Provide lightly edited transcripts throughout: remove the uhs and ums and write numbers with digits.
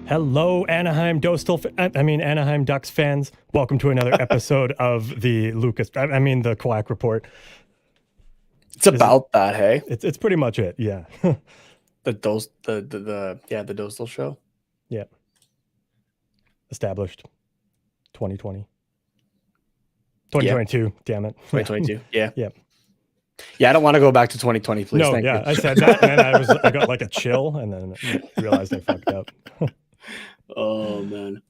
Hello, Anaheim Ducks fans. Welcome to another episode of the the Quack Report. It's about that, hey? It's pretty much it, yeah. The Dostal show. Yeah. Established 2020. 2022, yeah. damn it. 2022, yeah. Yeah. Yeah, I don't want to go back to 2020, please. No, Thank you. I said that, and then I got like a chill, and then realized I fucked up. Oh, man.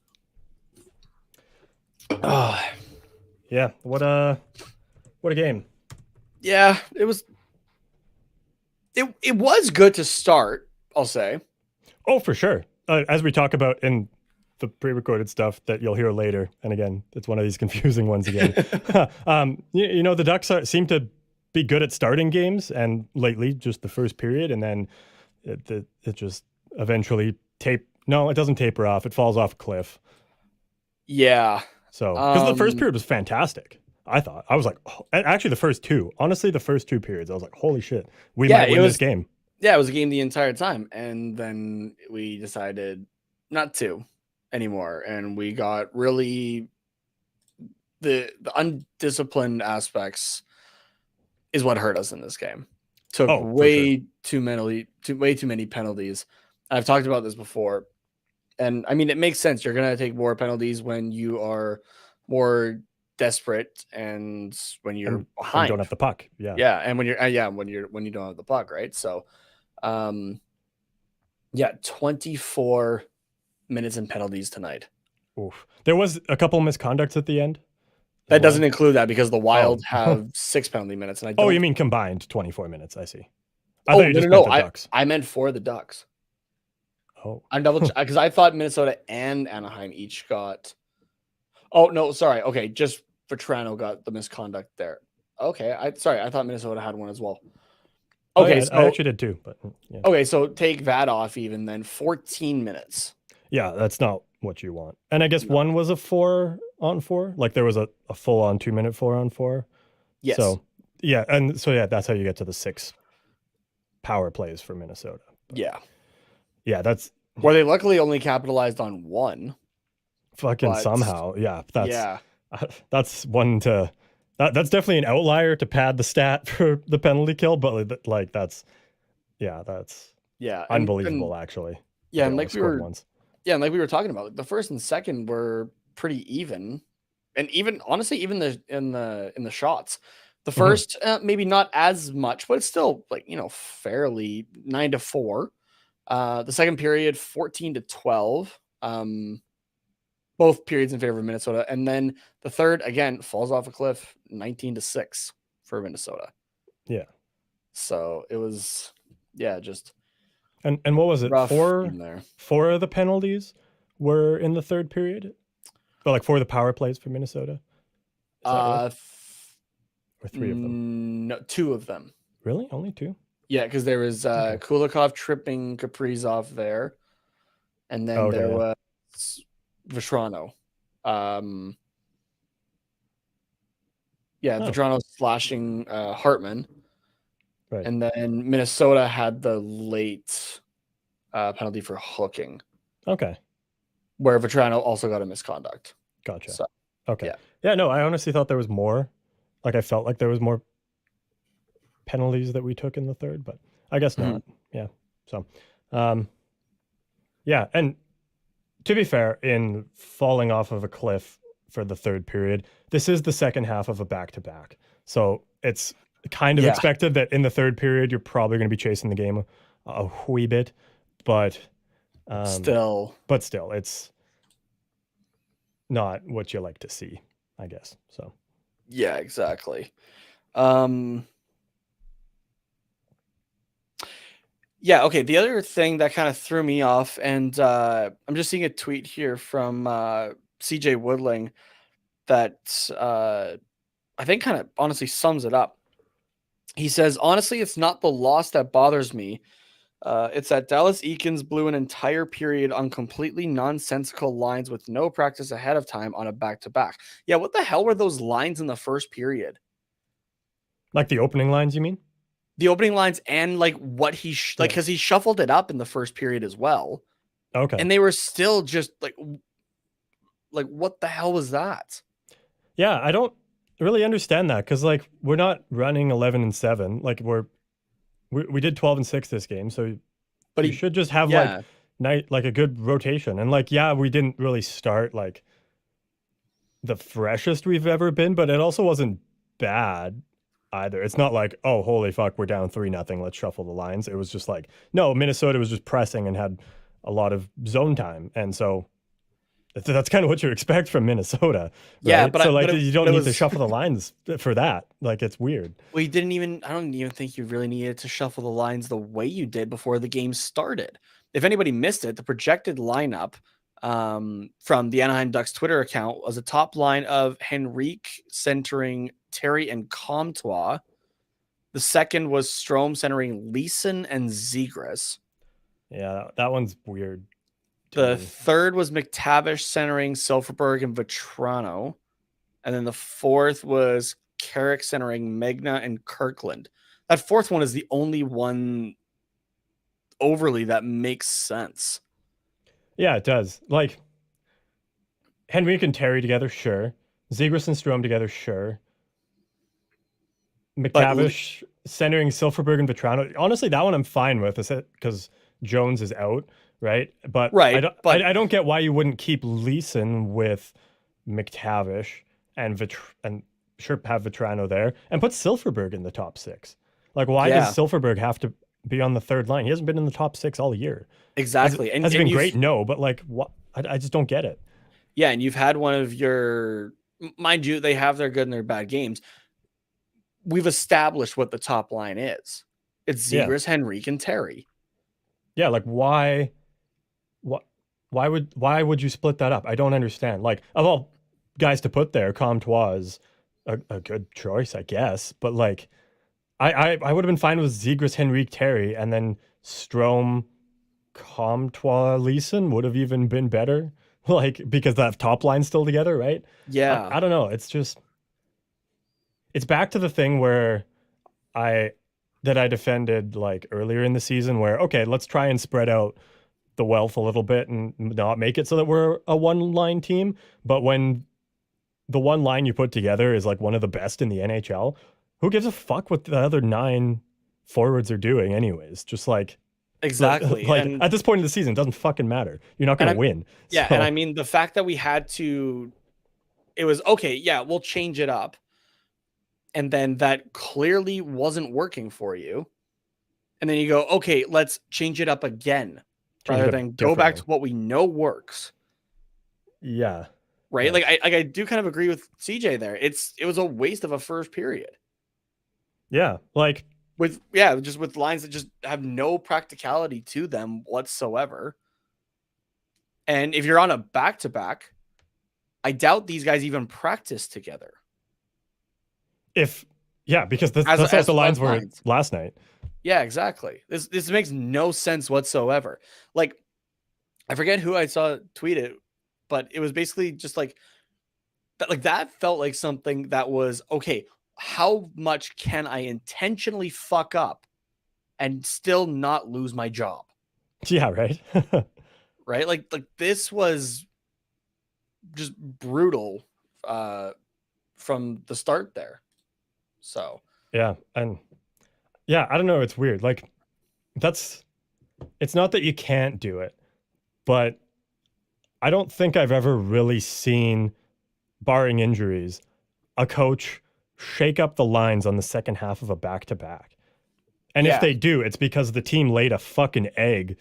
Yeah, what a game. Yeah, it was good to start, I'll say. Oh, for sure. As we talk about in the pre-recorded stuff that you'll hear later, and again, it's one of these confusing ones again. The Ducks seem to be good at starting games, and lately just the first period, and then it just eventually it doesn't taper off. It falls off a cliff. Yeah. So, because the first period was fantastic. I thought. I was like, actually the first two periods, I was like, holy shit, we might win this game. Yeah, it was a game the entire time. And then we decided not to anymore. And we got really the undisciplined aspects is what hurt us in this game. Took way too many penalties. I've talked about this before. And I mean, it makes sense. You're going to take more penalties when you are more desperate and when you're behind. You don't have the puck. Yeah. Yeah. And when you don't have the puck. Right. So, 24 minutes in penalties tonight. Oof. There was a couple misconducts at the end. That doesn't include that because the Wild have 6 penalty minutes. And you mean combined 24 minutes? I see. I thought you just meant the Ducks. I meant for the Ducks. Oh, I'm because I thought Minnesota and Anaheim each got. Oh no, sorry. Okay, just Vetrano got the misconduct there. Okay, I thought Minnesota had one as well. Okay, I actually did too, but yeah. Okay, so take that off even then. 14 minutes. Yeah, that's not what you want. And I guess one was a 4-on-4. Like there was a full on 2-minute 4-on-4. Yes. So yeah, and so that's how you get to the 6 power plays for Minnesota. But, yeah, that's where they luckily only capitalized on one. Fucking somehow, yeah. That's one to. That's definitely an outlier to pad the stat for the penalty kill, but like that's unbelievable actually. Yeah, and like we were talking about, the first and second were pretty even, and even honestly, even in the shots. The first maybe not as much, but it's still fairly 9-4. The second period 14-12. Both periods in favor of Minnesota, and then the third again falls off a cliff, 19-6 for Minnesota. Yeah. So it was, just and what was it? Four of the penalties were in the third period, but like 4 of the power plays for Minnesota. Or 3 of them? No, 2 of them. Really? Only 2? Yeah, because there was Kulikov tripping Kaprizov there, and then there was Vetrano. Vetrano slashing Hartman. Right. And then Minnesota had the late penalty for hooking. Okay. Where Vetrano also got a misconduct. Gotcha. So, okay. Yeah, no, I honestly thought there was more. Like I felt like there was more penalties that we took in the third, but I guess not. Yeah. So, and to be fair, in falling off of a cliff for the third period, this is the second half of a back-to-back. So it's kind of expected that in the third period, you're probably going to be chasing the game a wee bit, but still, it's not what you like to see, I guess. So, yeah, exactly. Yeah, okay. The other thing that kind of threw me off, and I'm just seeing a tweet here from CJ Woodling that I think kind of honestly sums it up. He says, honestly, it's not the loss that bothers me. It's that Dallas Eakins blew an entire period on completely nonsensical lines with no practice ahead of time on a back-to-back. Yeah, what the hell were those lines in the first period? Like the opening lines, you mean? The opening lines and like what he because he shuffled it up in the first period as well. Okay. And they were still just like what the hell was that? Yeah, I don't really understand that because like we're not running 11-7. Like we did 12-6 this game, so But you should just have like yeah, like a good rotation. And like yeah, we didn't really start like the freshest we've ever been, but it also wasn't bad either. It's not like, oh, holy fuck, we're down 3-0. Let's shuffle the lines. It was just like, no, Minnesota was just pressing and had a lot of zone time. And so that's kind of what you expect from Minnesota, yeah, right? but So like you but don't it need to was shuffle the lines for that. Like it's weird. we didn't even I don't even think you really needed to shuffle the lines the way you did before the game started. If anybody missed it, the projected lineup from the Anaheim Ducks Twitter account was a top line of Henrique centering Terry and Comtois. The second was Strome centering Leeson and Zegras. Yeah, that one's weird to The me. third was McTavish centering Silverberg and Vetrano. And then the fourth was Carrick centering Magna and Kirkland. That fourth one is the only one overly that makes sense. Yeah, it does. Like Henrique and Terry together, sure. Zegras and Strom together, sure. But McTavish centering Silverberg and Vetrano. Honestly, that one I'm fine with, is it because Jones is out, right? But right, but I don't get why you wouldn't keep Leeson with McTavish and sure have Vetrano there and put Silverberg in the top six. Like, why does yeah, Silverberg have to be on the third line? He hasn't been in the top six all year. exactly. Has he been You've great? No, but like, what? I just don't get it. yeah, and you've had one of your mind you, they have their good and their bad games. We've established what the top line is. It's Yeah, Zegras, Henrique, and Terry. yeah. Like, why? What? Why would you split that up? I don't understand. Like of all guys to put there, Comtois is a good choice, I guess. But like I would have been fine with Zegras, Henrique, Terry, and then Strom, Comtois, Leeson would have even been better. Like because that top line's still together, right? Yeah, I don't know. It's just it's back to the thing where I I defended like earlier in the season where okay, let's try and spread out the wealth a little bit and not make it so that we're a one line team. But when the one line you put together is like one of the best in the NHL, who gives a fuck what the other 9 forwards are doing anyways? Just exactly. like at this point in the season, it doesn't fucking matter. You're not And going to I'm win. yeah, and I So mean the fact that we had to it was okay, yeah, we'll change it up. And then that clearly wasn't working for you. And then you go, okay, let's change it up again change rather it up than go back differently. to what we know works. Yeah. Right. Like I do kind of agree with CJ there. It was a waste of a first period. yeah, like With just with lines that just have no practicality to them whatsoever. And if you're on a back to back, I doubt these guys even practice together. if yeah, because that's what As the lines were lines. last night. Yeah, exactly. This makes no sense whatsoever. Like, I forget who I saw tweet it, but it was basically just like that. Like that felt like something that was okay. How much can I intentionally fuck up and still not lose my job? Yeah, right. Right? Like this was just brutal from the start there. So Yeah, and yeah, I don't know, it's weird. Like that's it's not that you can't do it, but I don't think I've ever really seen, barring injuries, a coach shake up the lines on the second half of a back to back. And if yeah, they do, it's because the team laid a fucking egg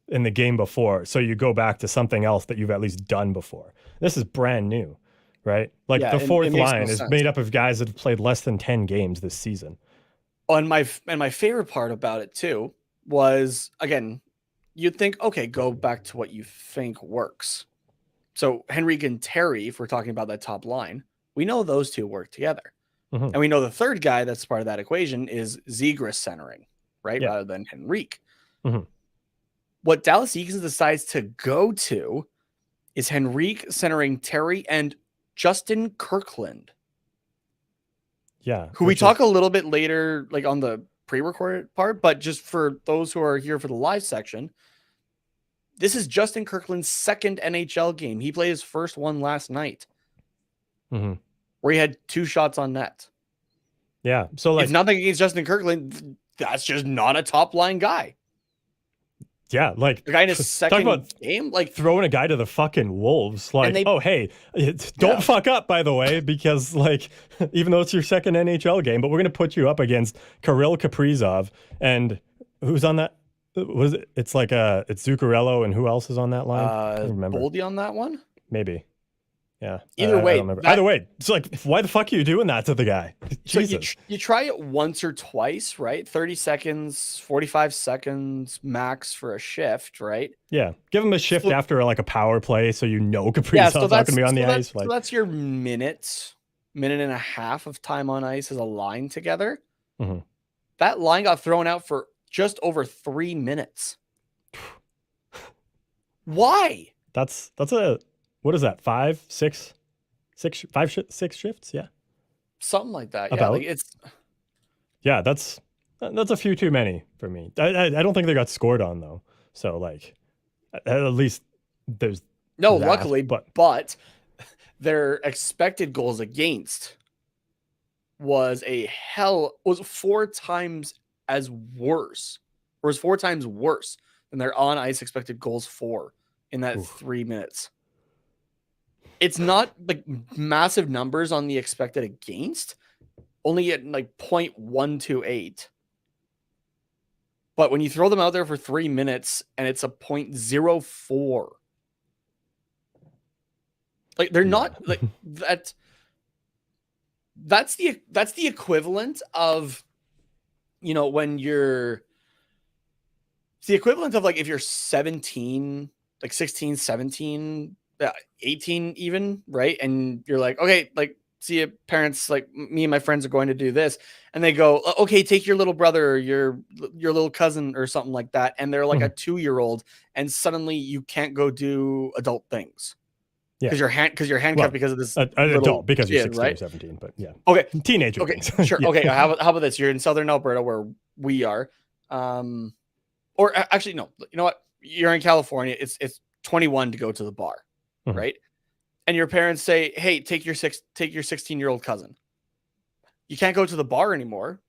in the game before. So you go back to something else that you've at least done before. This is brand new, right? Like yeah, the it fourth makes no line is sense. made up of guys that have played less than 10 games this season. Oh, and my favorite part about it too was again, you'd think, okay, go back to what you think works. So Henrique and Terry, if we're talking about that top line, we know those two work together. Mm-hmm. And we know the third guy that's part of that equation is Zegras centering, right? Yeah. Rather than Henrique. Mm-hmm. What Dallas Eakins decides to go to is Henrique centering Terry and Justin Kirkland, Yeah. who we talk a little bit later, like on the pre-recorded part, but just for those who are here for the live section, This is Justin Kirkland's second NHL game. He played his first one last night, where he had 2 shots on net. Yeah. So like, it's nothing against Justin Kirkland. That's just not a top line guy. Yeah, like the guy in his second game, like throwing a guy to the fucking wolves. Like, oh hey, don't fuck up, by the way, because like even though it's your second NHL game, but we're gonna put you up against Kirill Kaprizov and who's on that? Was it? It's like it's Zuccarello and who else is on that line? I don't remember. Boldy on that one, maybe. Yeah. Either way, either way, it's like, why the fuck are you doing that to the guy? Jesus. So you try it once or twice, right? 30 seconds, 45 seconds max for a shift, right? Yeah. Give him a shift after like a power play, so you know Kaprizov's not going to be on the ice. So that's your minute and a half of time on ice as a line together. That line got thrown out for just over 3 minutes. Why? That's a. What is that? 5, 6 shifts? Yeah, something like that. Yeah, like yeah, that's a few too many for me. I don't think they got scored on though. So like, at least there's luckily, but their expected goals against was 4 times as worse, or was 4 times worse than their on ice expected goals for in that 3 minutes. It's not like massive numbers on the expected against, only at like 0.128. But when you throw them out there for 3 minutes and it's a 0.04, like they're not like that. That's the equivalent of, when it's the equivalent of like if you're 17, like 16, 17. 18 even, right? And you're like, okay, like, see your parents, like me and my friends are going to do this, and they go, okay, take your little brother or your little cousin or something like that, and they're like a 2-year-old, and suddenly you can't go do adult things because you're handcuffed because of this adult, because you're 16 right? or 17, but yeah, okay, teenager okay, things. Sure. Okay, how about this? You're in southern Alberta where we are, or actually no, you know what, you're in California, it's 21 to go to the bar. Right. And your parents say, hey, take your 16-year-old cousin. You can't go to the bar anymore.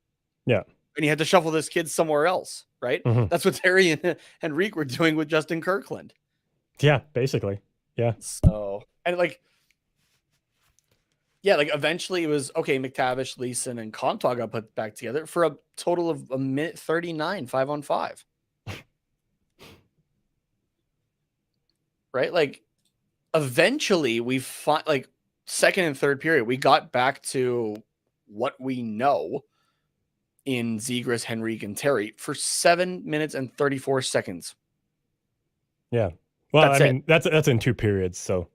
Yeah. And you had to shuffle this kid somewhere else. Right. That's what Terry and Henrique were doing with Justin Kirkland. Yeah, basically. Yeah. So, and like eventually it was okay. McTavish, Leeson, and Comtog got put back together for a total of 1:39, 5-on-5. Right. Like, eventually we find like second and third period, we got back to what we know in Zegras, Henrique, and Terry for 7 minutes and 34 seconds. Yeah. Well, I mean, that's in 2 periods. So,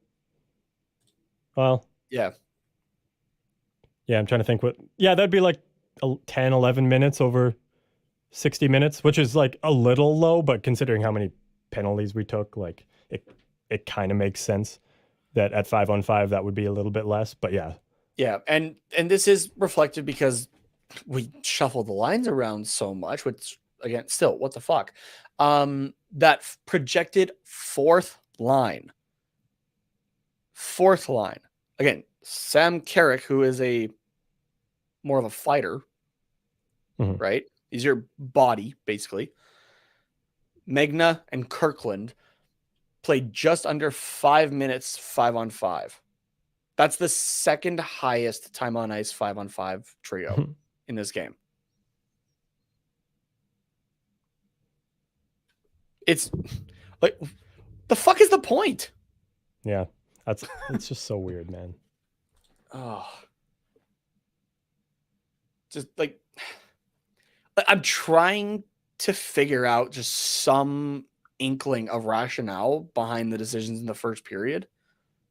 well, yeah. I'm trying to think that'd be like 10, 11 minutes over 60 minutes, which is like a little low, but considering how many penalties we took, like it kind of makes sense that at 5-on-5 that would be a little bit less, but yeah. Yeah, and this is reflected because we shuffle the lines around so much, which again, still, what the fuck? That projected fourth line. Again, Sam Carrick, who is more of a fighter, right? He's your body, basically. Megna and Kirkland played just under 5 minutes, 5-on-5. That's the second highest time on ice 5-on-5 trio in this game. It's like, the fuck is the point? Yeah, it's just so weird, man. Oh, just like, I'm trying to figure out just some inkling of rationale behind the decisions in the first period,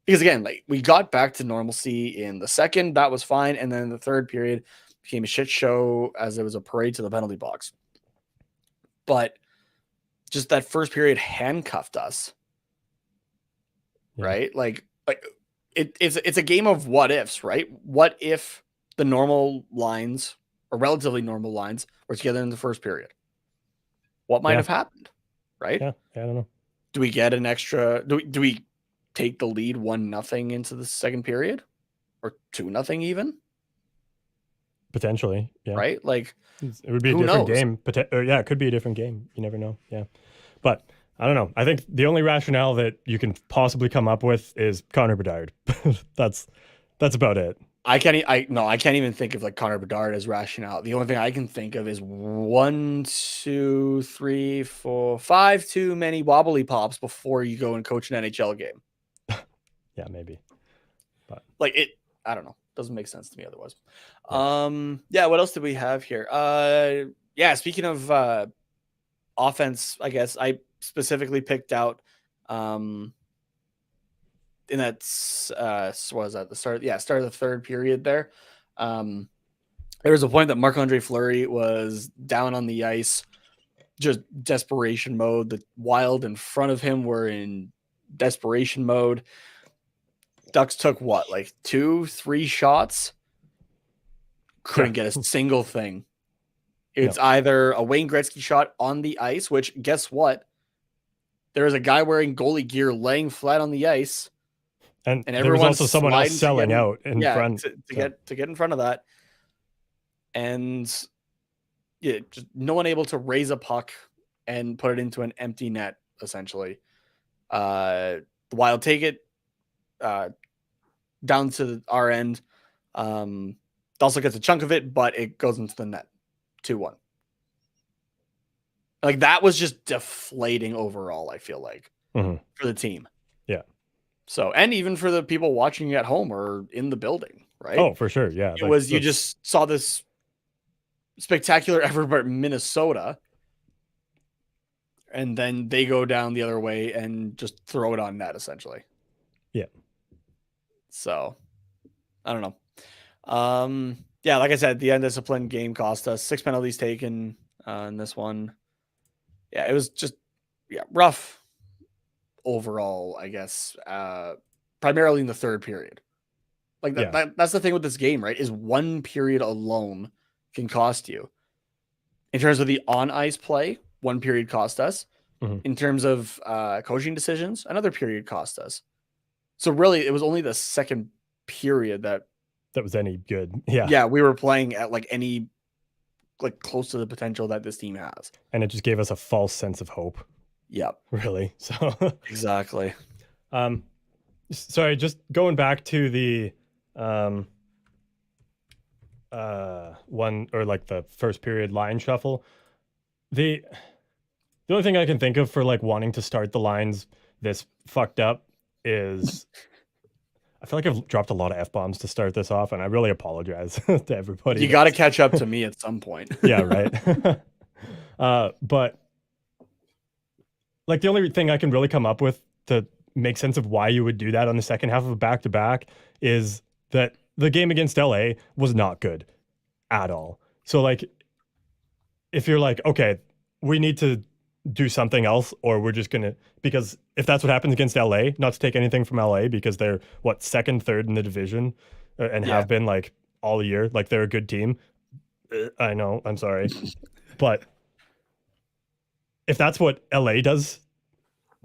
because again, like, we got back to normalcy in the second, that was fine, and then the third period became a shit show as it was a parade to the penalty box. But just that first period handcuffed us, right? Like it's a game of what ifs, right? What if the normal lines, or relatively normal lines, were together in the first period? What might have happened? Right? Yeah, I don't know. Do we get an extra? Do we take the lead 1-0 into the second period, or 2-0 even? Potentially, yeah. Right? Like, it would be a who different knows? game. Yeah, it could be a different game. You never know. Yeah, but I don't know. I think the only rationale that you can possibly come up with is Connor Bedard. that's about it. I can't even think of like Connor Bedard as rationale. The only thing I can think of is 1, 2, 3, 4, 5 too many wobbly pops before you go and coach an NHL game. Yeah, maybe. But like it, I don't know. Doesn't make sense to me otherwise. Yeah. Yeah. What else did we have here? Yeah. Speaking of offense, I guess I specifically picked out in that what was that the start? Yeah, start of the third period there. There was a point that Marc-Andre Fleury was down on the ice, just desperation mode. The Wild in front of him were in desperation mode. Ducks took what, like 2-3 shots? Couldn't get a single thing. It's either a Wayne Gretzky shot on the ice, which guess what? There is a guy wearing goalie gear laying flat on the ice. And there was also someone else selling out in front to get in front of that. And yeah, just no one able to raise a puck and put it into an empty net, essentially. The Wild take it down to our end. Also gets a chunk of it, but it goes into the net. 2-1. Like, that was just deflating overall, I feel like, for the team. Yeah. So, and even for the people watching at home or in the building, right? Oh, for sure. Yeah. It was, you just saw this spectacular effort by Minnesota, and then they go down the other way and just throw it on net, essentially. Yeah. So, I don't know. Yeah, like I said, the undisciplined game cost us 6 penalties taken in this one. Yeah, it was just rough overall, I guess. Primarily in the third period. Like that's the thing with this game, right? Is one period alone can cost you. In terms of the on ice play, one period cost us. In terms of coaching decisions, another period cost us. So really, it was only the second period that was any good. Yeah. Yeah, we were playing at like close to the potential that this team has. And it just gave us a false sense of hope. Yep. Really. So exactly. Sorry, just going back to the one, or like the first period line shuffle. The only thing I can think of for like wanting to start the lines this fucked up is I feel like I've dropped a lot of F-bombs to start this off, and I really apologize to everybody. You got to catch up to me at some point. Yeah, right. But like the only thing I can really come up with to make sense of why you would do that on the second half of a back-to-back is that the game against LA was not good at all. So like, if you're like, okay, we need to do something else, or we're just going to, because if that's what happens against LA, not to take anything from LA, because they're second, third in the division and have been like all year, like they're a good team. I know, I'm sorry. But if that's what LA does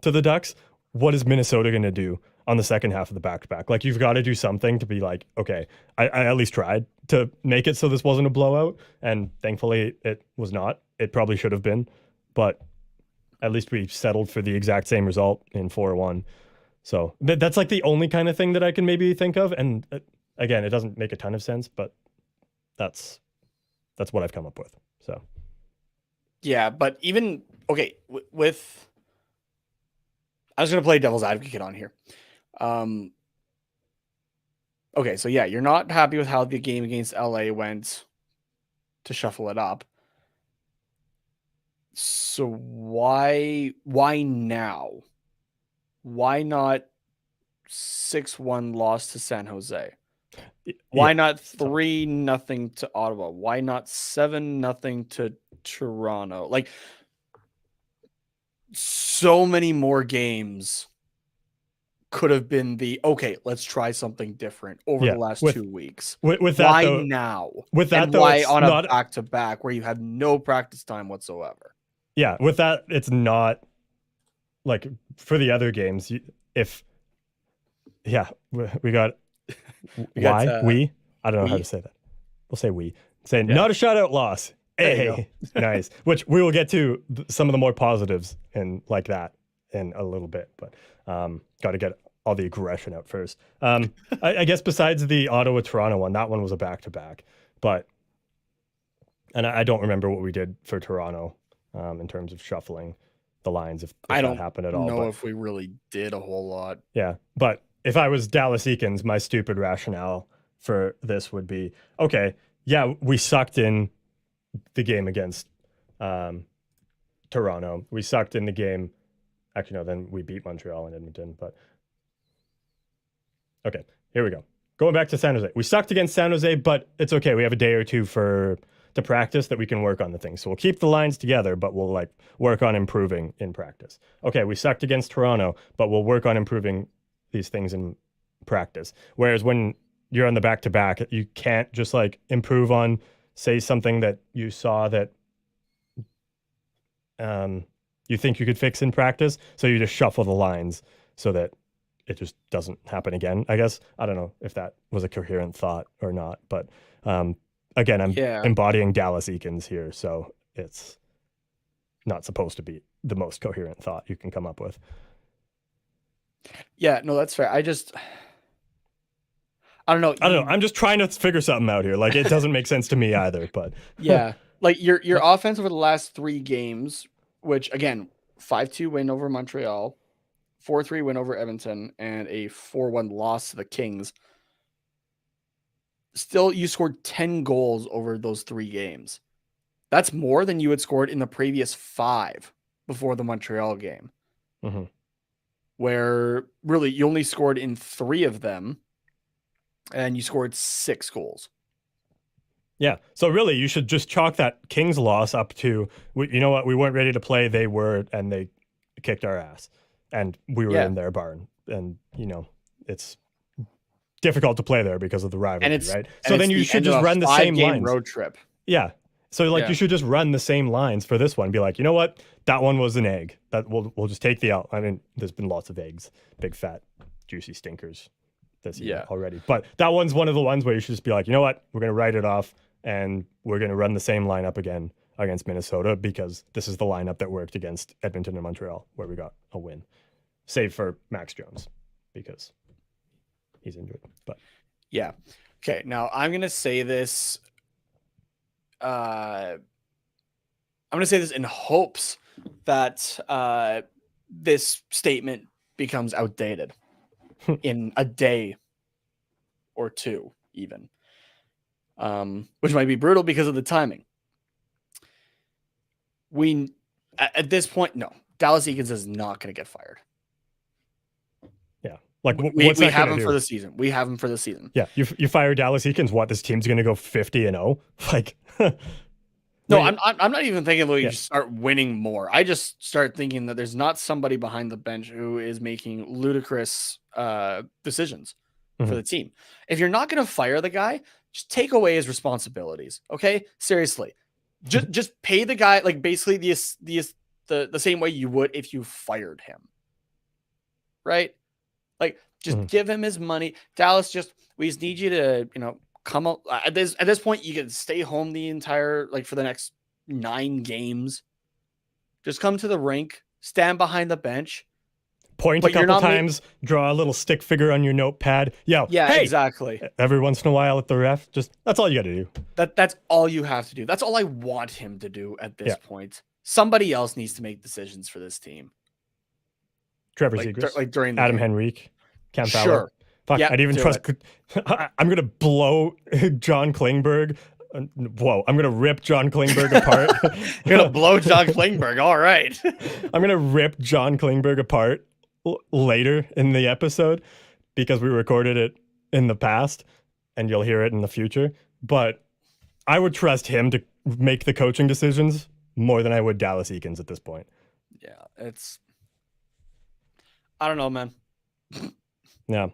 to the Ducks, what is Minnesota going to do on the second half of the back-to-back? Like, you've got to do something to be like, okay, I at least tried to make it so this wasn't a blowout, and thankfully it was not. It probably should have been, but at least we settled for the exact same result in 4-1. So that's like the only kind of thing that I can maybe think of. And again, it doesn't make a ton of sense, but that's what I've come up with. So yeah, but even okay with I was going to play devil's advocate on here. Okay, so yeah, you're not happy with how the game against LA went to shuffle it up. So why now? Why not 6-1 loss to San Jose? Why not 3-0 to Ottawa? Why not 7-0 to Toronto? Like, so many more games could have been okay, let's try something different over the last 2 weeks. With that, why though, now? With that, and though, why on a back-to-back where you have no practice time whatsoever? Yeah, with that, it's not like for the other games, if we got we I don't know how to say that. We'll say we. Say not a shutout loss. Hey, nice. Which we will get to some of the more positives and like that in a little bit, but got to get all the aggression out first. I guess besides the Ottawa-Toronto one, that one was a back-to-back, and I don't remember what we did for Toronto in terms of shuffling the lines, if I that don't happened at all. know if we really did a whole lot. Yeah, but if I was Dallas Eakins, my stupid rationale for this would be, okay, yeah, we sucked in the game against Toronto. We sucked in the game. Actually, no, then we beat Montreal and Edmonton. But okay, here we go. Going back to San Jose. We sucked against San Jose, but it's okay. We have a day or two to practice that we can work on the things. So we'll keep the lines together, but we'll like work on improving in practice. Okay, we sucked against Toronto, but we'll work on improving these things in practice. Whereas when you're on the back-to-back, you can't just like improve on, say, something that you saw that you think you could fix in practice. So you just shuffle the lines so that it just doesn't happen again, I guess. I don't know if that was a coherent thought or not, but again, I'm embodying Dallas Eakins here, so it's not supposed to be the most coherent thought you can come up with. Yeah, no, that's fair. I don't know. I'm just trying to figure something out here. Like, it doesn't make sense to me either, but yeah, like your offense over the last 3 games, which again, 5-2 win over Montreal, 4-3 win over Edmonton, and a 4-1 loss to the Kings. Still, you scored 10 goals over those 3 games. That's more than you had scored in the previous 5 before the Montreal game. Mm-hmm. Where really you only scored in 3 of them, and you scored 6 goals. Yeah. So really, you should just chalk that Kings loss up to, you know what, we weren't ready to play. They were, and they kicked our ass. And we were in their barn. And, it's difficult to play there because of the rivalry, right? So then you should just run the same lines. Road trip. Yeah. So you should just run the same lines for this one. Be like, you know what? That one was an egg. That we'll just take the L. I mean, there's been lots of eggs, big fat, juicy stinkers this year already. But that one's one of the ones where you should just be like, you know what? We're going to write it off and we're going to run the same lineup again against Minnesota because this is the lineup that worked against Edmonton and Montreal where we got a win. Save for Max Jones because he's injured. But yeah. Okay. Now I'm going to say this. I'm going to say this in hopes that this statement becomes outdated in a day or 2, even, which might be brutal because of the timing. At this point, no, Dallas Eakins is not going to get fired. Yeah. Like we have him for the season. We have him for the season. Yeah. You fire Dallas Eakins. What, this team's going to go 50-0? Like, no, I'm not even thinking you start winning more. I just start thinking that there's not somebody behind the bench who is making ludicrous decisions for the team. If you're not going to fire the guy, just take away his responsibilities. Okay, seriously, just pay the guy like basically the same way you would if you fired him, right? Like just give him his money. Dallas, we just need you to come out at this point. You can stay home the entire for the next 9 games. Just come to the rink, stand behind the bench, point a couple times, draw a little stick figure on your notepad. Yeah, hey, exactly. Every once in a while at the ref, that's all you got to do. That's all you have to do. That's all I want him to do at this point. Somebody else needs to make decisions for this team. Trevor Zegras, during the Adam game. Henrique, Cam Fowler. Sure. Fuck, I'd even trust. I'm gonna blow John Klingberg. Whoa, I'm gonna rip John Klingberg apart. You're gonna blow John Klingberg. All right. I'm gonna rip John Klingberg apart later in the episode because we recorded it in the past and you'll hear it in the future. But I would trust him to make the coaching decisions more than I would Dallas Eakins at this point. Yeah, I don't know, man. Yeah,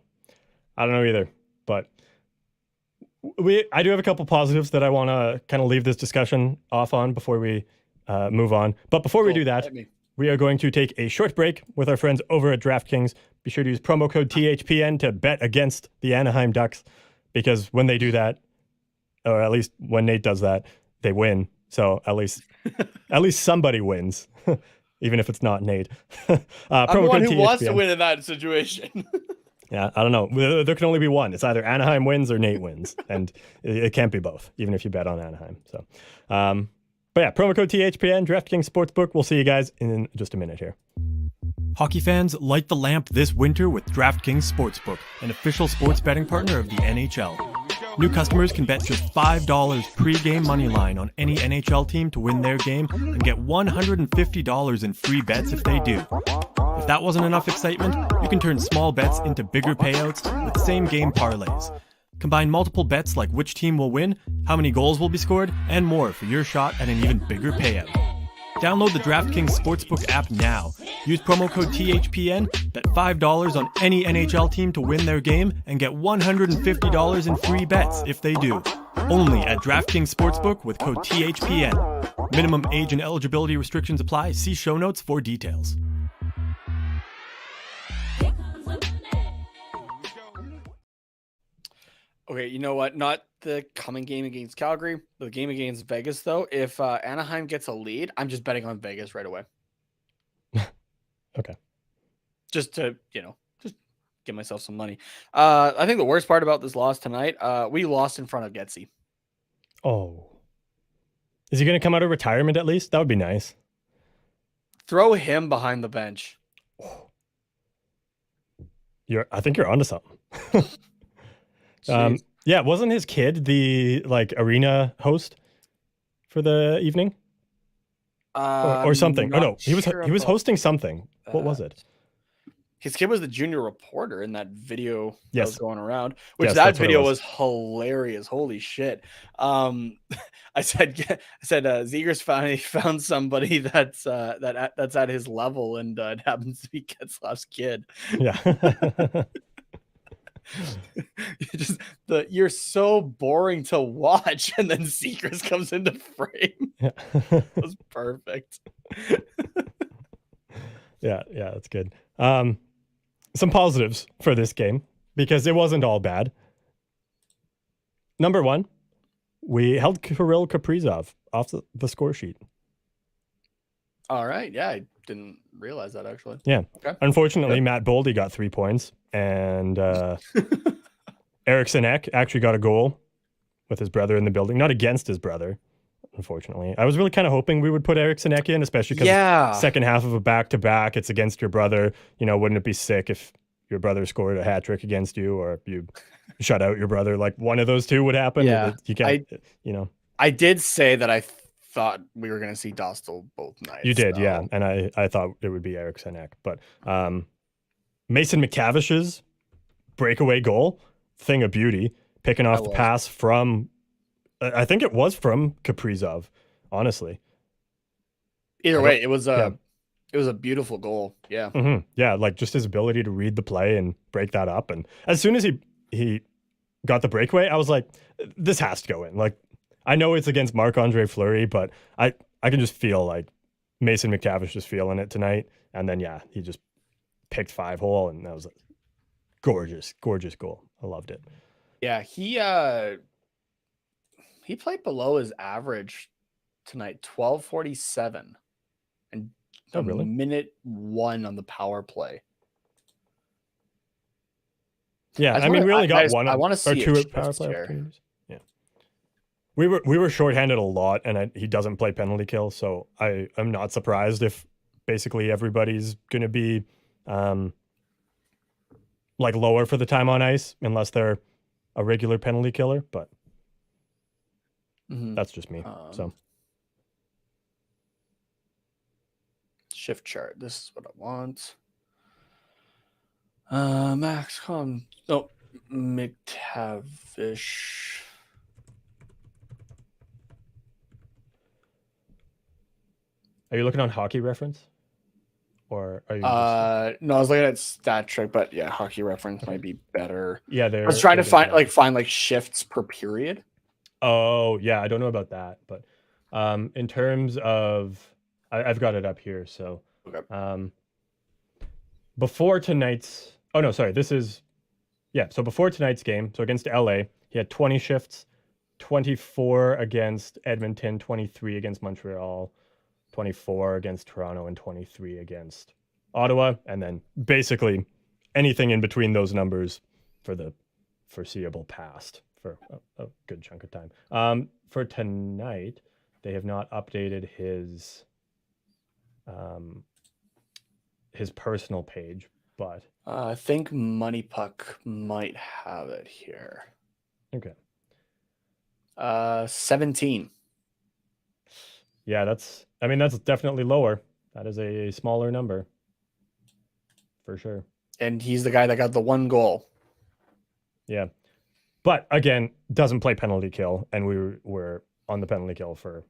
I don't know either. But I do have a couple positives that I want to kind of leave this discussion off on before we move on. But before we do that, we are going to take a short break with our friends over at DraftKings. Be sure to use promo code THPN to bet against the Anaheim Ducks, because when they do that, or at least when Nate does that, they win. So at least somebody wins, even if it's not Nate. I'm the one who wants to win in that situation. Yeah, I don't know. There can only be one. It's either Anaheim wins or Nate wins, and it can't be both, even if you bet on Anaheim. So, but yeah, promo code THPN, DraftKings Sportsbook. We'll see you guys in just a minute here. Hockey fans, light the lamp this winter with DraftKings Sportsbook, an official sports betting partner of the NHL. New customers can bet just $5 pre-game money line on any NHL team to win their game and get $150 in free bets if they do. If that wasn't enough excitement, you can turn small bets into bigger payouts with same-game parlays. Combine multiple bets like which team will win, how many goals will be scored, and more for your shot at an even bigger payout. Download the DraftKings Sportsbook app now. Use promo code THPN, bet $5 on any NHL team to win their game, and get $150 in free bets if they do. Only at DraftKings Sportsbook with code THPN. Minimum age and eligibility restrictions apply. See show notes for details. Okay, you know what? Not the coming game against Calgary, the game against Vegas, though. If Anaheim gets a lead, I'm just betting on Vegas right away. Okay. Just to, just give myself some money. I think the worst part about this loss tonight, we lost in front of Getsy. Oh. Is he going to come out of retirement at least? That would be nice. Throw him behind the bench. I think you're onto something. Yeah, wasn't his kid the arena host for the evening, or something? Oh no, he was hosting something. What was it? His kid was the junior reporter in that video that was going around, which yes, that video was hilarious. Holy shit. I said Zegers finally found somebody that's at his level, and it happens to be Getzlaf's kid. Yeah. You're so boring to watch, and then Zegers comes into frame. Yeah. It was perfect. Yeah, that's good. Some positives for this game, because it wasn't all bad. Number one, we held Kirill Kaprizov off the score sheet. All right. Yeah, I didn't realize that, actually. Yeah. Okay. Unfortunately, Matt Boldy got 3 points, and Eriksson Ek actually got a goal with his brother in the building. Not against his brother, unfortunately. I was really kind of hoping we would put Eriksson Ek in, especially because second half of a back-to-back, it's against your brother. Wouldn't it be sick if your brother scored a hat trick against you, or you shut out your brother? Like, one of those two would happen. Yeah. You can't, I did say that I thought we were going to see Dostal both nights. You did, yeah. And I thought it would be Eriksson Ek. But Mason McTavish's breakaway goal, thing of beauty, picking off the pass from, I think it was from Kaprizov, honestly. Either way, it was a beautiful goal. Yeah. Mm-hmm. Yeah, just his ability to read the play and break that up. And as soon as he got the breakaway, I was like, this has to go in. I know it's against Marc-Andre Fleury, but I can just feel like Mason McTavish just feeling it tonight. And then, he just picked 5-hole, and that was a gorgeous, gorgeous goal. I loved it. Yeah, he played below his average tonight, 12:47, and really? minute 1 on the power play. Yeah, we only got one or two power play opportunities. Yeah, we were shorthanded a lot, and he doesn't play penalty kill, so I'm not surprised if basically everybody's going to be lower for the time on ice, unless they're a regular penalty killer, but that's just me. So shift chart. This is what I want. McTavish. Are you looking on Hockey Reference? Or are you no, I was looking at Stat Trick, but yeah, Hockey Reference might be better. Yeah, I was trying to find shifts per period. Oh yeah, I don't know about that, but in terms of, I've got it up here. So Okay. Before tonight's, oh no, sorry, this is, yeah. So before tonight's game, so against LA, he had 20 shifts, 24 against Edmonton, 23 against Montreal, 24 against Toronto, and 23 against Ottawa, and then basically anything in between those numbers for the foreseeable past for a good chunk of time. For tonight, they have not updated his personal page, but I think Money Puck might have it here. okay. 17. Yeah, that's definitely lower. That is a smaller number for sure. And he's the guy that got the 1 goal. Yeah. But again, doesn't play penalty kill, and we were on the penalty kill for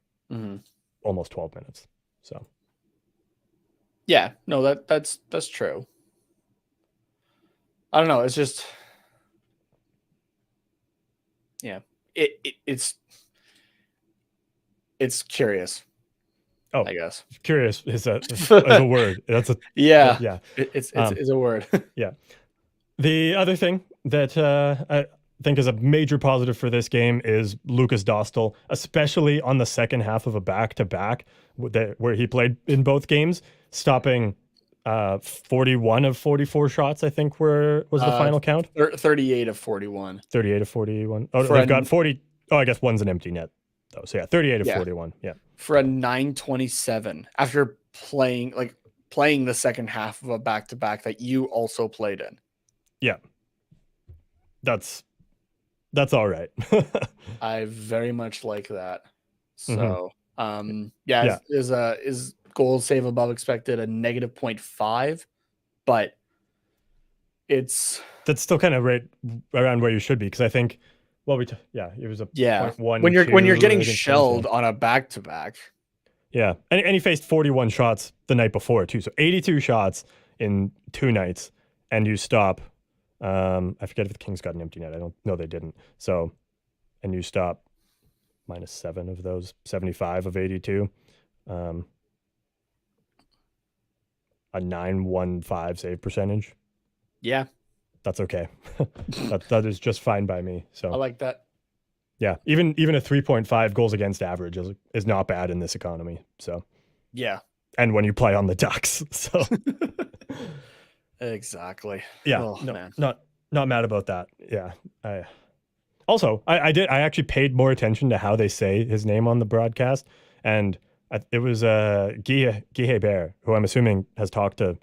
almost 12 minutes. So yeah, no, that's true. I don't know. It's just, yeah, it's curious. Oh, I guess curious is a word. That's a yeah. It's a word. Yeah. The other thing that I think is a major positive for this game is Lucas Dostal, especially on the second half of a back-to-back where he played in both games, stopping 41 of 44 shots, I think was the final count. 38 of 41. 38 of 41. Oh, they've got 40. Oh, I guess one's an empty net, though. So yeah, 38 of 41. Yeah. For a 927 after playing the second half of a back-to-back that you also played in. Yeah. That's all right. I very much like that. So, is goal save above expected a negative 0.5, but that's still kind of right around where you should be, because I think it was a 0.1 when you're getting shelled on a back-to-back. Yeah, and he faced 41 shots the night before too, so 82 shots in 2 nights, and you stop. I forget if the Kings got an empty net. I don't know, they didn't. So, and you stop -7 of those, 75 of 82. A 915 save percentage. Yeah, that's okay. that is just fine by me. So I like that. Yeah, even a 3.5 goals against average is not bad in this economy. So yeah, and when you play on the Ducks, so exactly. Yeah, man. Not mad about that. Yeah. I actually paid more attention to how they say his name on the broadcast, and it was Guy Hebert, who I'm assuming has talked to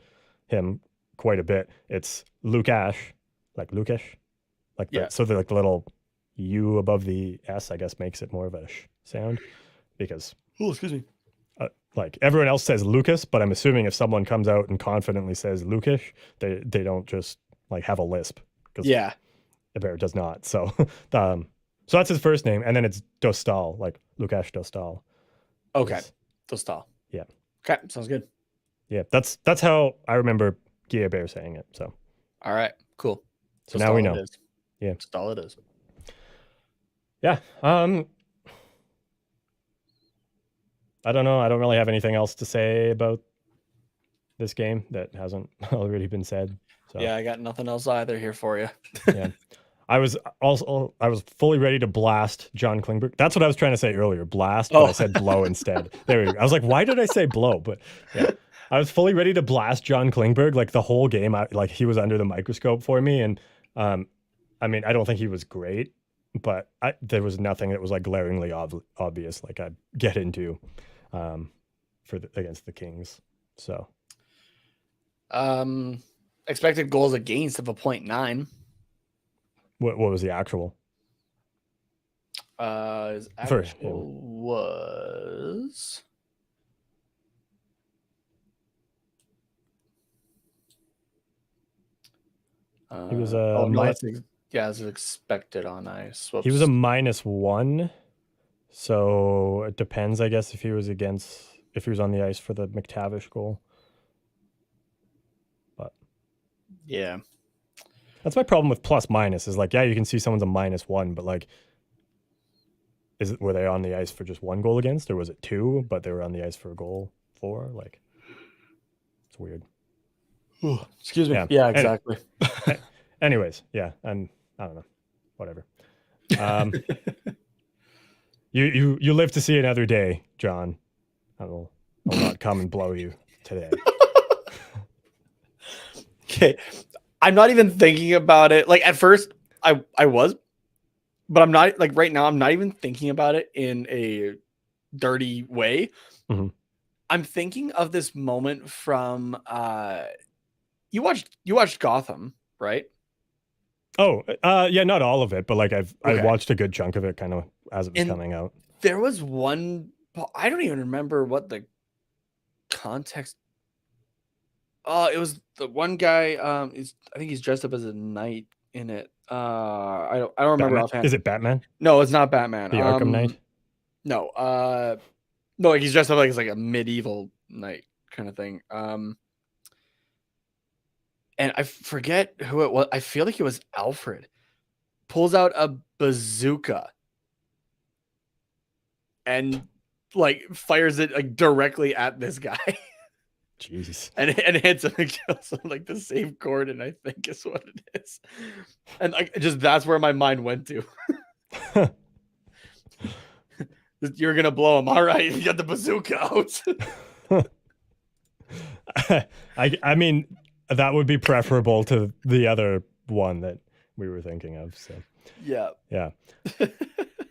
him quite a bit. It's Lukash, like Lukash, so the the little U above the S, I guess, makes it more of a sh sound, because excuse me. Like everyone else says Lucas, but I'm assuming if someone comes out and confidently says Lukash, they don't just like have a lisp. Yeah, Hebert does not. So so that's his first name, and then it's Dostal, like Lukash Dostal. Okay, Dostal. Yeah. Okay, sounds good. Yeah, that's how I remember Guy Hebert saying it. So. All right, cool. So now we know. Yeah, Dostal it is. Yeah. I don't know. I don't really have anything else to say about this game that hasn't already been said. So. Yeah, I got nothing else either here for you. Yeah. I was fully ready to blast John Klingberg. That's what I was trying to say earlier, blast, but I said blow instead. There we go. I was like, why did I say blow? But yeah, I was fully ready to blast John Klingberg like the whole game. He was under the microscope for me, and I mean, I don't think he was great, but there was nothing that was like glaringly obvious like I'd get into against the Kings. So expected goals against of a 0.9. What was the actual? His actual was he was that's expected on ice. Whoops. He was a -1, so it depends, I guess, if he was on the ice for the McTavish goal. But yeah, that's my problem with plus minus is like, yeah, you can see someone's a -1, but like, were they on the ice for just 1 goal against, or was it 2, but they were on the ice for a goal 4? Like, weird. Excuse me. Yeah. Yeah, exactly. Anyways, yeah, I don't know, whatever. You live to see another day, John. I will not come and blow you today. Okay. I'm not even thinking about it. Like at first I was, but I'm not, like right now, I'm not even thinking about it in a dirty way. Mm-hmm. I'm thinking of this moment from you watched Gotham, right? Oh, yeah, not all of it, but like I Okay. watched a good chunk of it kind of as it was coming out. There was one, I don't even remember what the context. Oh, it was the one guy. I think he's dressed up as a knight in it. I don't remember Batman? offhand. Is it Batman? No, it's not Batman. The Arkham Knight? No. No, like he's dressed up like it's like a medieval knight kind of thing. And I forget who it was. I feel like it was Alfred. Pulls out a bazooka and like fires it like directly at this guy. Jesus. and hits him and kills him like the same Gordon, I think is what it is. And like just that's where my mind went to. You're gonna blow him. All right, you got the bazooka out. I mean, that would be preferable to the other one that we were thinking of. So yeah.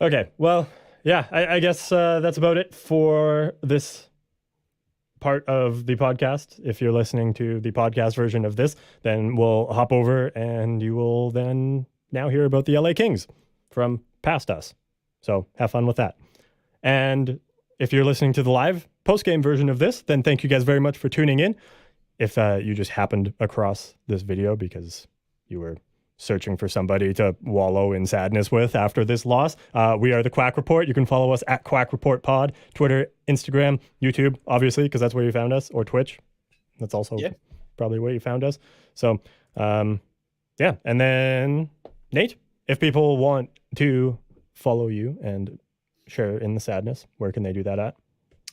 Okay, well, yeah, I guess that's about it for this part of the podcast. If you're listening to the podcast version of this, then we'll hop over and you will then now hear about the LA Kings from past us. So have fun with that. And if you're listening to the live post-game version of this, then thank you guys very much for tuning in. If you just happened across this video because you were searching for somebody to wallow in sadness with after this loss, we are the Quack Report. You can follow us at Quack Report Pod, Twitter, Instagram, YouTube, obviously, because that's where you found us, or Twitch. That's also probably where you found us. So, yeah. And then, Nate, if people want to follow you and share in the sadness, where can they do that at?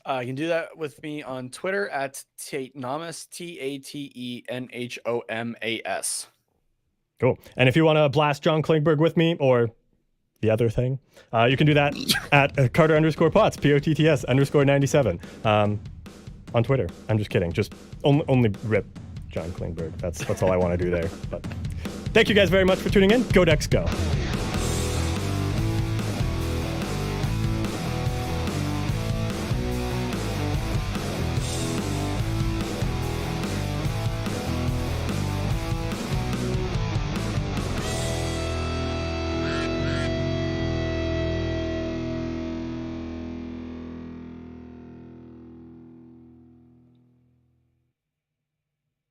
You can do that with me on Twitter at Tatenamas, TATENHOMAS. Cool. And if you want to blast John Klingberg with me or the other thing, you can do that at Carter_Potts, POTTS_97 on Twitter. I'm just kidding. Just only rip John Klingberg. That's all I want to do there. But thank you guys very much for tuning in. Go Ducks, go.